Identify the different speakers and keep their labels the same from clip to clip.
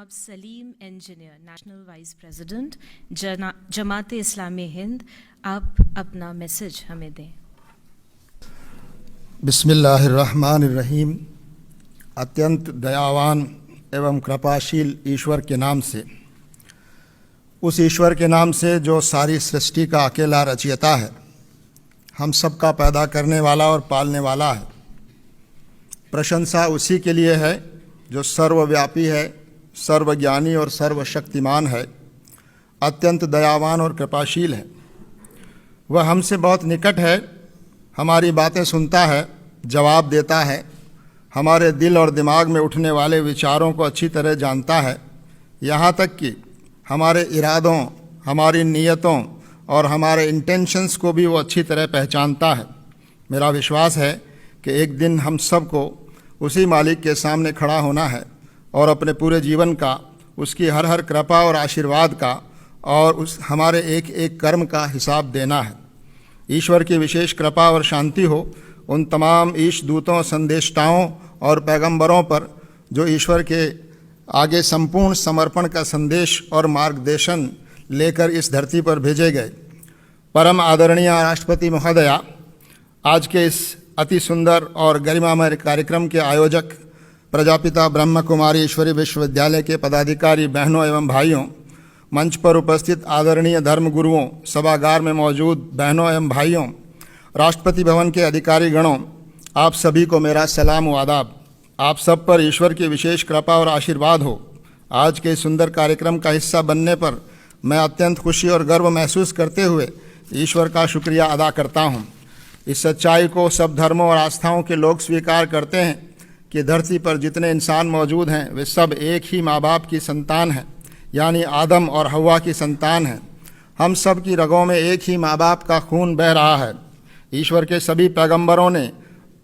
Speaker 1: जनाब Salim engineer, national vice president जमाते इस्लामी हिंद, आप अपना मैसेज हमें दें।
Speaker 2: बिस्मिल्लाहिर्रहमानिर्रहीम। अत्यंत दयावान एवं कृपाशील ईश्वर के नाम से, उस ईश्वर के नाम से जो सारी सृष्टि का अकेला रचयिता है, हम सब का पैदा करने वाला और पालने वाला है। प्रशंसा उसी के लिए है जो सर्वव्यापी है, सर्वज्ञानी और सर्वशक्तिमान है, अत्यंत दयावान और कृपाशील है। वह हमसे बहुत निकट है, हमारी बातें सुनता है, जवाब देता है, हमारे दिल और दिमाग में उठने वाले विचारों को अच्छी तरह जानता है। यहाँ तक कि हमारे इरादों, हमारी नीयतों और हमारे इंटेंशंस को भी वो अच्छी तरह पहचानता है। मेरा विश्वास है कि एक दिन हम सब को उसी मालिक के सामने खड़ा होना है और अपने पूरे जीवन का, उसकी हर हर कृपा और आशीर्वाद का और उस हमारे एक एक कर्म का हिसाब देना है। ईश्वर की विशेष कृपा और शांति हो उन तमाम ईश दूतों, संदेष्टाओं और पैगंबरों पर जो ईश्वर के आगे संपूर्ण समर्पण का संदेश और मार्गदर्शन लेकर इस धरती पर भेजे गए। परम आदरणीय राष्ट्रपति महोदया, आज के इस अति सुंदर और गरिमामय कार्यक्रम के आयोजक, प्रजापिता ब्रह्म कुमारी ईश्वरी विश्वविद्यालय के पदाधिकारी बहनों एवं भाइयों, मंच पर उपस्थित आदरणीय धर्म गुरुओं, सभागार में मौजूद बहनों एवं भाइयों, राष्ट्रपति भवन के अधिकारी गणों, आप सभी को मेरा सलाम व आदाब। आप सब पर ईश्वर की विशेष कृपा और आशीर्वाद हो। आज के सुंदर कार्यक्रम का हिस्सा बनने पर मैं अत्यंत खुशी और गर्व महसूस करते हुए ईश्वर का शुक्रिया अदा करता हूँ। इस सच्चाई को सब धर्मों और आस्थाओं के लोग स्वीकार करते हैं कि धरती पर जितने इंसान मौजूद हैं वे सब एक ही माँ बाप की संतान हैं, यानी आदम और हव्वा की संतान हैं। हम सब की रगों में एक ही माँ बाप का खून बह रहा है। ईश्वर के सभी पैगंबरों ने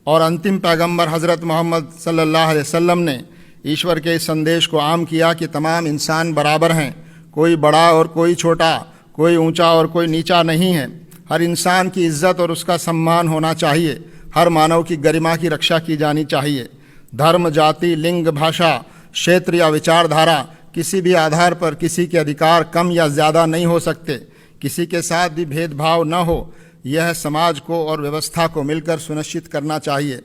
Speaker 2: और अंतिम पैगंबर हज़रत मोहम्मद सल्लल्लाहु अलैहि वसल्लम ने ईश्वर के इस संदेश को आम किया कि तमाम इंसान बराबर हैं, कोई बड़ा और कोई छोटा, कोई ऊंचा और कोई नीचा नहीं है। हर इंसान की इज्जत और उसका सम्मान होना चाहिए। हर मानव की गरिमा की रक्षा की जानी चाहिए। धर्म, जाति, लिंग, भाषा, क्षेत्र या विचारधारा किसी भी आधार पर किसी के अधिकार कम या ज़्यादा नहीं हो सकते। किसी के साथ भी भेदभाव न हो, यह समाज को और व्यवस्था को मिलकर सुनिश्चित करना चाहिए।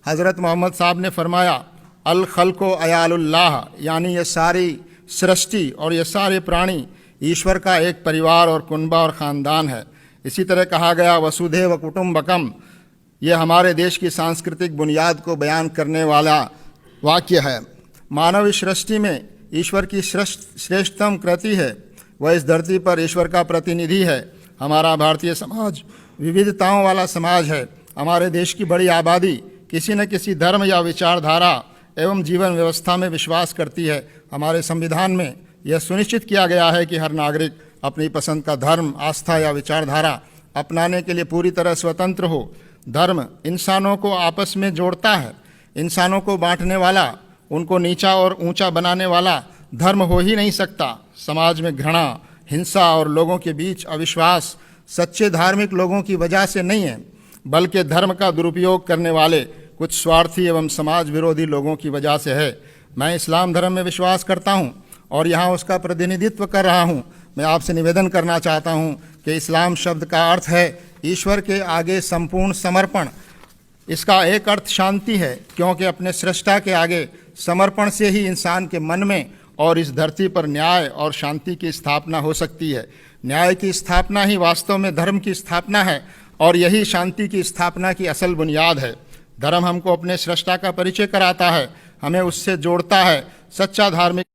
Speaker 2: हज़रत मोहम्मद साहब ने फरमाया, अल खल्को अयालुल्लाह, यानी ये सारी सृष्टि और ये सारे प्राणी ईश्वर का एक परिवार और कुनबा और ख़ानदान है। इसी तरह कहा गया, वसुधैव कुटुम्बकम, यह हमारे देश की सांस्कृतिक बुनियाद को बयान करने वाला वाक्य है। मानव इस सृष्टि में ईश्वर की श्रेष्ठतम कृति है। वह इस धरती पर ईश्वर का प्रतिनिधि है। हमारा भारतीय समाज विविधताओं वाला समाज है। हमारे देश की बड़ी आबादी किसी न किसी धर्म या विचारधारा एवं जीवन व्यवस्था में विश्वास करती है। हमारे संविधान में यह सुनिश्चित किया गया है कि हर नागरिक अपनी पसंद का धर्म, आस्था या विचारधारा अपनाने के लिए पूरी तरह स्वतंत्र हो। धर्म इंसानों को आपस में जोड़ता है। इंसानों को बांटने वाला, उनको नीचा और ऊंचा बनाने वाला धर्म हो ही नहीं सकता। समाज में घृणा, हिंसा और लोगों के बीच अविश्वास सच्चे धार्मिक लोगों की वजह से नहीं है, बल्कि धर्म का दुरुपयोग करने वाले कुछ स्वार्थी एवं समाज विरोधी लोगों की वजह से है। मैं इस्लाम धर्म में विश्वास करता हूँ और यहाँ उसका प्रतिनिधित्व कर रहा हूँ। मैं आपसे निवेदन करना चाहता हूँ कि इस्लाम शब्द का अर्थ है ईश्वर के आगे संपूर्ण समर्पण। इसका एक अर्थ शांति है, क्योंकि अपने सृष्टा के आगे समर्पण से ही इंसान के मन में और इस धरती पर न्याय और शांति की स्थापना हो सकती है। न्याय की स्थापना ही वास्तव में धर्म की स्थापना है और यही शांति की स्थापना की असल बुनियाद है। धर्म हमको अपने सृष्टा का परिचय कराता है, हमें उससे जोड़ता है। सच्चा धार्मिक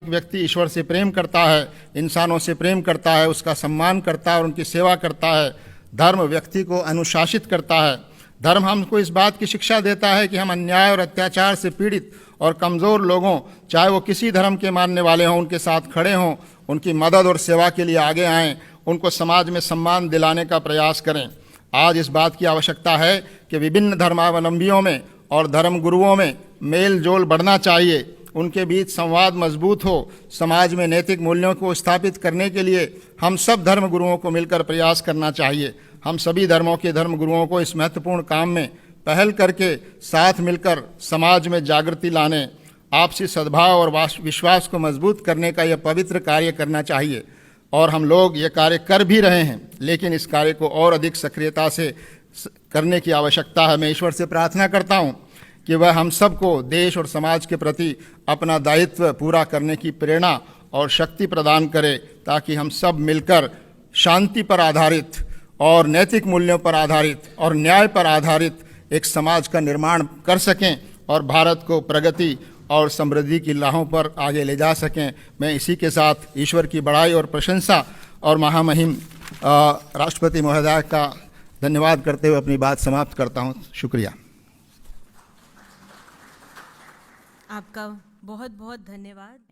Speaker 2: व्यक्ति ईश्वर से प्रेम करता है, इंसानों से प्रेम करता है, उसका सम्मान करता है और उनकी सेवा करता है। धर्म व्यक्ति को अनुशासित करता है। धर्म हमको इस बात की शिक्षा देता है कि हम अन्याय और अत्याचार से पीड़ित और कमज़ोर लोगों, चाहे वो किसी धर्म के मानने वाले हों, उनके साथ खड़े हों, उनकी मदद और सेवा के लिए आगे आएँ, उनको समाज में सम्मान दिलाने का प्रयास करें। आज इस बात की आवश्यकता है कि विभिन्न धर्मावलंबियों में और धर्म गुरुओं में मेल जोल बढ़ना चाहिए, उनके बीच संवाद मजबूत हो। समाज में नैतिक मूल्यों को स्थापित करने के लिए हम सब धर्म गुरुओं को मिलकर प्रयास करना चाहिए। हम सभी धर्मों के धर्म गुरुओं को इस महत्वपूर्ण काम में पहल करके साथ मिलकर समाज में जागृति लाने, आपसी सद्भाव और विश्वास को मजबूत करने का यह पवित्र कार्य करना चाहिए। और हम लोग ये कार्य कर भी रहे हैं, लेकिन इस कार्य को और अधिक सक्रियता से करने की आवश्यकता है। मैं ईश्वर से प्रार्थना करता हूँ कि वह हम सबको देश और समाज के प्रति अपना दायित्व पूरा करने की प्रेरणा और शक्ति प्रदान करे, ताकि हम सब मिलकर शांति पर आधारित और नैतिक मूल्यों पर आधारित और न्याय पर आधारित एक समाज का निर्माण कर सकें और भारत को प्रगति और समृद्धि की राहों पर आगे ले जा सकें। मैं इसी के साथ ईश्वर की बड़ाई और प्रशंसा और महामहिम राष्ट्रपति महोदय का धन्यवाद करते हुए अपनी बात समाप्त करता हूँ। शुक्रिया।
Speaker 1: आपका बहुत बहुत धन्यवाद।